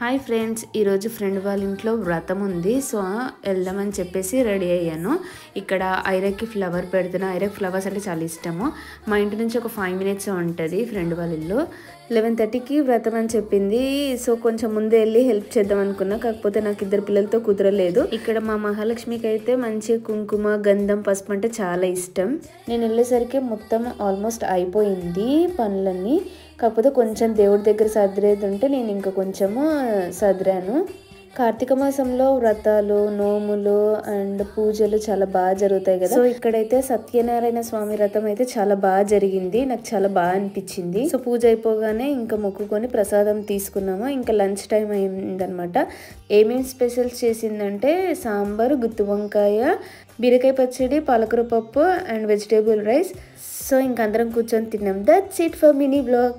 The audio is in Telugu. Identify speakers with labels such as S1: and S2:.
S1: హాయ్ ఫ్రెండ్స్, ఈరోజు ఫ్రెండ్ వాళ్ళ ఇంట్లో వ్రతం ఉంది. సో వెళ్దామని చెప్పేసి రెడీ అయ్యాను. ఇక్కడ ఐరక్కి ఫ్లవర్ పెడుతున్నా. ఐరక్ ఫ్లవర్స్ అంటే చాలా ఇష్టము. మా ఇంటి నుంచి ఒక 5 minutes ఉంటుంది ఫ్రెండ్ వాళ్ళ ఇల్లు. 11:30కి వ్రతం అని చెప్పింది. సో కొంచెం ముందే వెళ్ళి హెల్ప్ చేద్దాం అనుకున్నా. కాకపోతే నాకు 2 పిల్లలతో కుదరలేదు. ఇక్కడ మా మహాలక్ష్మికి అయితే మంచి కుంకుమ, గంధం, పసుపు అంటే చాలా ఇష్టం. నేను వెళ్ళేసరికి మొత్తం ఆల్మోస్ట్ అయిపోయింది పనులన్నీ. కాకపోతే కొంచెం దేవుడి దగ్గర సదిరేది ఉంటే నేను ఇంకా కొంచెము సదిరాను. కార్తీక మాసంలో వ్రతాలు, నోములు అండ్ పూజలు చాలా బాగా జరుగుతాయి కదా. సో ఇక్కడైతే సత్యనారాయణ స్వామి వ్రతం అయితే చాలా బాగా జరిగింది. నాకు చాలా బాగా అనిపించింది. సో పూజ అయిపోగానే ఇంకా మొక్కుకొని ప్రసాదం తీసుకున్నాము. ఇంకా లంచ్ టైం అయిందనమాట. ఏమేమి స్పెషల్స్ చేసిందంటే సాంబార్, గుత్తి వంకాయ, బీరకాయ పచ్చడి, పాలకూర పప్పు అండ్ వెజిటేబుల్ రైస్. సో ఇంక అందరం కూర్చొని తిన్నాం. That's it for mini blog.